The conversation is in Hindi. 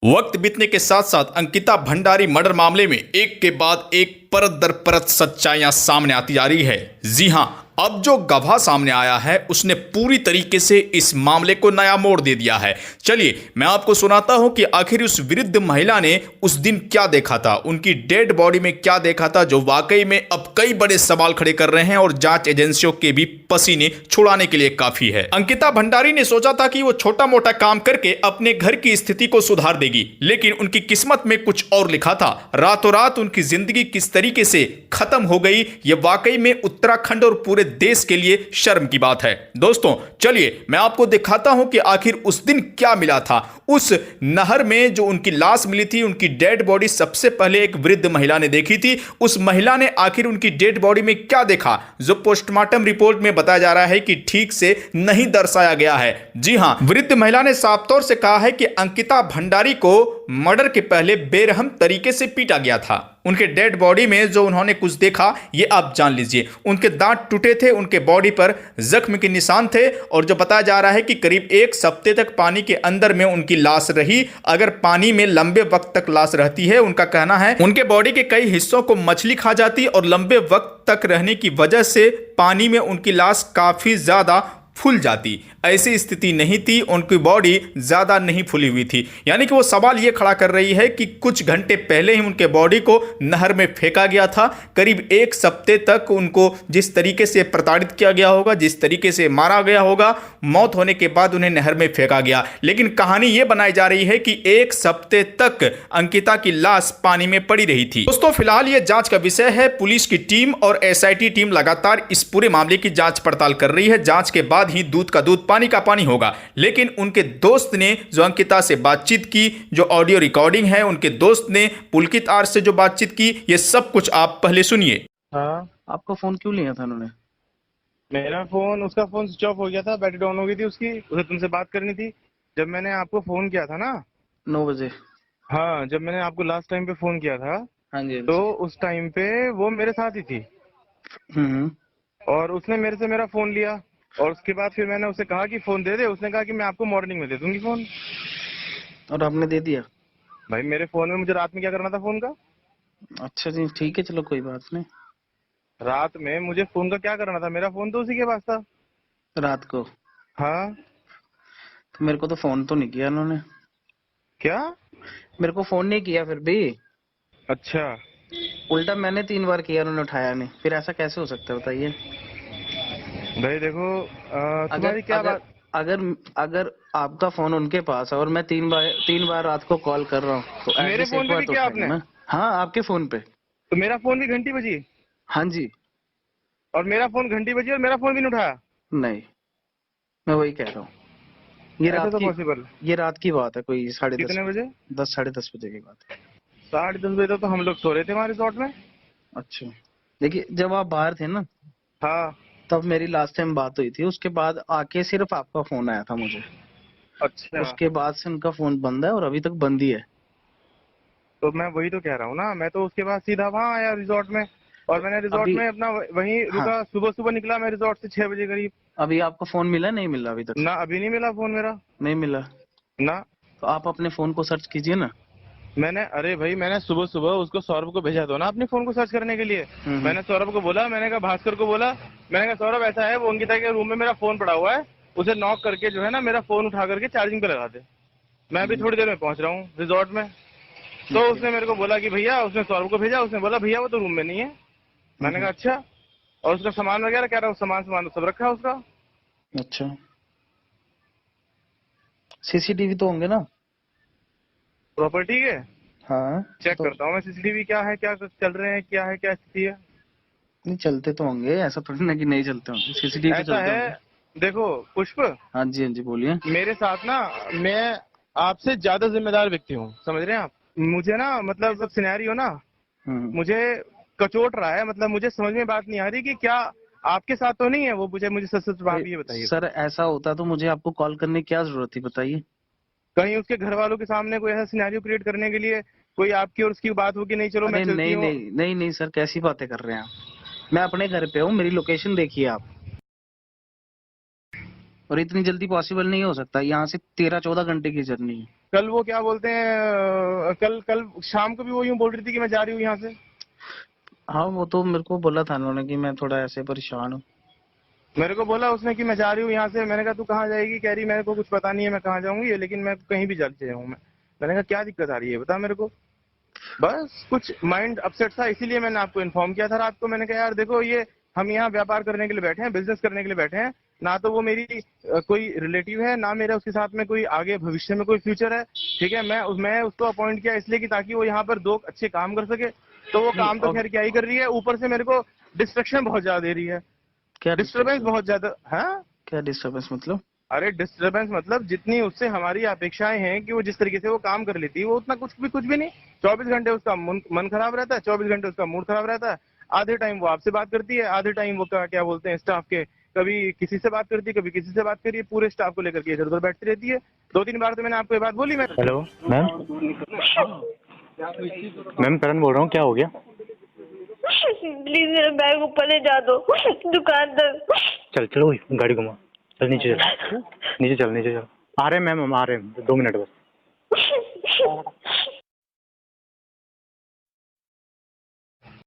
वक्त बीतने के साथ साथ अंकिता भंडारी मर्डर मामले में एक के बाद एक परत दर परत सच्चाइयां सामने आती जा रही है। जी हां, अब जो गवाह सामने आया है उसने पूरी तरीके से इस मामले को नया मोड़ दे दिया है। चलिए मैं आपको सुनाता हूं कि आखिर उस वृद्ध महिला ने उस दिन क्या देखा था, उनकी डेड बॉडी में क्या देखा था, जो वाकई में अब कई बड़े सवाल खड़े कर रहे हैं और जांच एजेंसियों के भी पसीने छुड़ाने के लिए काफी है। अंकिता भंडारी ने सोचा था कि वो छोटा मोटा काम करके अपने घर की स्थिति को सुधार देगी, लेकिन उनकी किस्मत में कुछ और लिखा था। रातों रात उनकी जिंदगी किस तरीके से खत्म हो गई, ये वाकई में उत्तराखंड और पूरे देश के लिए शर्म की बात है। दोस्तों चलिए मैं आपको दिखाता हूं कि आखिर उस दिन क्या मिला था। उस नहर में जो उनकी लाश मिली थी, उनकी डेड बॉडी सबसे पहले एक वृद्ध महिला ने देखी थी। उस महिला ने आखिर उनकी डेड बॉडी में क्या देखा, जो पोस्टमार्टम रिपोर्ट में बताया जा रहा है कि ठीक से नहीं दर्शाया गया है। जी हां, वृद्ध महिला ने साफ तौर से कहा है कि अंकिता भंडारी को मर्डर के पहले बेरहम तरीके से पीटा गया था। उनके डेड बॉडी में जो उन्होंने कुछ देखा ये आप जान लीजिए। उनके दांत टूटे थे, उनके बॉडी पर जख्म के निशान थे और जो बताया जा रहा है कि करीब एक सप्ते तक पानी के अंदर में उनकी लाश रही। अगर पानी में लंबे वक्त तक लाश रहती है, उनका कहना है उनके बॉडी के कई हिस्सों को मछली खा जाती और लंबे वक्त तक रहने की वजह से पानी में उनकी लाश काफी ज्यादा फूल जाती। ऐसी स्थिति नहीं थी, उनकी बॉडी ज्यादा नहीं फूली हुई थी। यानी कि वो सवाल ये खड़ा कर रही है कि कुछ घंटे पहले ही उनके बॉडी को नहर में फेंका गया था। करीब एक सप्ते तक उनको जिस तरीके से प्रताड़ित किया गया होगा, जिस तरीके से मारा गया होगा, मौत होने के बाद उन्हें नहर में फेंका गया। लेकिन कहानी ये बनाई जा रही है कि एक सप्ते तक अंकिता की लाश पानी में पड़ी रही थी। दोस्तों फिलहाल ये जांच का विषय है। पुलिस की टीम और एसआईटी टीम लगातार इस पूरे मामले की जांच पड़ताल कर रही है। जांच के बाद ही दूध का दूध पानी का पानी होगा। लेकिन उनके दोस्त ने जो अंकिता से बातचीत की, जो ऑडियो रिकॉर्डिंग है, उनके दोस्त ने पुलकित आर से जो बातचीत की, ये सब कुछ आप पहले सुनिए। हाँ, आपका फोन क्यों लिया था उन्होंने? मेरा फोन, उसका फोन स्विच ऑफ हो गया था, बैटरी डाउन हो गई थी उसकी। उसे तुमसे बात करनी थी। जब मैंने आपको फोन किया था ना, 9 बजे। हाँ, जब मैंने आपको लास्ट टाइम पे फोन किया था, हाँ जी। तो उस टाइम पे वो मेरे साथ ही थी हम्म। और उसने मेरे से मेरा फोन लिया और उसके बाद फिर मैंने उसे कहा कि फोन दे दे। उसने कहा कि मैं आपको मॉर्निंग में दे दूंगी फोन। और आपने दे दिया? भाई मेरे फोन में मुझे रात में क्या करना था फोन का? अच्छा जी, ठीक है, चलो कोई बात नहीं। रात में मुझे फोन का क्या करना था? मेरा फोन तो उसी के पास था। रात को? हाँ। तो मेरे को तो फोन तो नहीं किया उन्होंने। क्या? मेरे को फोन नहीं किया फिर भी। अच्छा। उल्टा मैंने 3 बार किया, उन्होंने उठाया नहीं। फिर ऐसा कैसे हो सकता है बताइए? भाई देखो, अगर तुम्हारी क्या अगर बात? अगर अगर आपका फोन उनके पास है और मैं 3 बार रात को कॉल कर रहा हूँ तो मेरे एटलीस्ट फोन एक पे बार भी तो किया उठाएंगे आपने? ना। हाँ, आपके फोन पे। तो मेरा फोन भी घंटी बजी हाँ जी। और मेरा फोन घंटी बजी और मेरा फोन भी नहीं उठाया? नहीं, मैं वही कह रहा हूँ। ये ऐसा रात तो की पॉसिबल? ये रात की बात है, कोई 10:30 कितने बजे? 10 साढ़े 10 बजे की बात है। 10:30 बजे तो हम लोग सो रहे थे हमारे रिसोर्ट में। अच्छा, देखिए जब आप बाहर थे ना, हाँ। तब मेरी लास्ट टाइम बात हुई थी। उसके बाद आके सिर्फ आपका फोन आया था मुझे। अच्छा, उसके बाद से उनका फोन बंद है और अभी तक बंद ही है। तो मैं वही तो कह रहा हूँ ना। मैं तो उसके बाद सीधा वहाँ आया रिसोर्ट में और मैंने रिसोर्ट अभी में अपना वहीं हाँ, रुका। सुबह सुबह निकला मैं रिसोर्ट से 6 बजे करीब। अभी आपका फोन मिला नहीं मिला अभी तक? ना, अभी नहीं मिला फोन मेरा। नहीं मिला? ना। तो आप अपने फोन को सर्च कीजिए ना। अरे भाई मैंने सुबह सुबह उसको सौरभ को भेजा दो ना अपने फोन को सर्च करने के लिए। मैंने सौरभ को बोला, मैंने कहा भास्कर को बोला, मैंने कहा सौरभ ऐसा है, वो अंकिता के रूम में मेरा फोन पड़ा हुआ है, उसे नॉक करके जो है ना मेरा फोन उठा करके चार्जिंग पे लगा दे। मैं अभी थोड़ी देर में पहुंच रहा हूँ रिसोर्ट में। तो उसने मेरे को बोला कि भैया, उसने सौरभ को भेजा, उसने बोला भैया वो तो रूम में नहीं है। मैंने कहा अच्छा। और उसका सामान वगैरह कह रहा हूँ, सामान सामान तो सब रखा है उसका। अच्छा, सीसीटीवी तो होंगे ना? प्रॉपर्टी के हाँ चेक तो करता हूँ मैं सीसीटीवी क्या है, क्या चल रहे हैं, क्या है, क्या स्थिति है। नहीं, चलते तो होंगे, ऐसा थोड़ी ना कि नहीं चलते होंगे। सीसीटीवी तो ऐसा चलते है, होंगे। देखो पुष्प, हाँ जी, हाँ जी, बोलिए। मेरे साथ ना, मैं आपसे ज्यादा जिम्मेदार व्यक्ति हूँ, समझ रहे हैं आप? मुझे ना मतलब सब सिनेरियो ना हम्म। मुझे कचोट रहा है। मतलब मुझे समझ में बात नहीं आ रही कि क्या आपके साथ तो नहीं है वो। मुझे सच सच बात ये बताइए। सर ऐसा होता तो मुझे आपको कॉल करने की क्या जरूरत थी बताइए? कहीं उसके घर वालों के सामने कोई ऐसा सिनेरियो क्रिएट करने के लिए कोई आपकी और उसकी बात हो कि नहीं चलो मैं अरे चलती नहीं हूँ। नहीं नहीं नहीं सर, कैसी बातें कर रहे हैं आप? मैं अपने घर पे हूँ, मेरी लोकेशन देखिए आप। और इतनी जल्दी पॉसिबल नहीं हो सकता, यहाँ से 13-14 घंटे की जर्नी है। कल वो क्या बोलते हैं, कल शाम को भी वो यूं बोल रही थी कि मैं जा रही हूँ यहाँ से। हाँ वो तो मेरे को बोला था उन्होंने कि मैं थोड़ा ऐसे परेशान हूँ। मेरे को बोला उसने कि मैं जा रही हूँ यहाँ से। मैंने कहा तू कहाँ जाएगी? कह रही मेरे को कुछ पता नहीं है मैं कहाँ जाऊंगी, लेकिन मैं कहीं भी चले जाऊँ। मैंने कहा क्या दिक्कत आ रही है बता मेरे को। बस कुछ माइंड अपसेट था, इसीलिए मैंने आपको इन्फॉर्म किया था रात को। मैंने कहा यार देखो, ये हम यहाँ व्यापार करने के लिए बैठे हैं, बिजनेस करने के लिए बैठे हैं। ना तो वो मेरी कोई रिलेटिव है, ना मेरा उसके साथ में कोई आगे भविष्य में कोई फ्यूचर है। ठीक है, मैं उसको अपॉइंट किया इसलिए कि ताकि वो यहाँ पर 2 अच्छे काम कर सके। तो वो काम तो खैर क्या ही कर रही है, ऊपर से मेरे को डिस्ट्रक्शन बहुत ज्यादा दे रही है। क्या डिस्टर्बेंस बहुत ज्यादा है। क्या डिस्टर्बेंस मतलब? अरे डिस्टर्बेंस मतलब जितनी उससे हमारी अपेक्षाएं हैं कि वो जिस तरीके से वो काम कर लेती है, वो उतना कुछ भी नहीं। 24 घंटे उसका मन खराब रहता है, 24 घंटे उसका मूड खराब रहता है। आधे टाइम वो आपसे बात करती है, आधे टाइम वो क्या बोलते हैं स्टाफ के, कभी किसी से बात करती है, कभी किसी से बात करी है। पूरे स्टाफ को लेकर के इधर उधर बैठती रहती है। 2-3 बार तो मैंने आपको ये बात बोली। मैं हेलो मैम, मैम करण बोल रहा हूँ, क्या हो गया? प्लीज मेरा बैग ऊपर ले जा दो दुकान तक। चल चलो गाड़ी घुमा, चल नीचे चल, नीचे चल, नीचे चल। आ रहे हैं मैम, हम आ रहे हैं, 2 मिनट बस।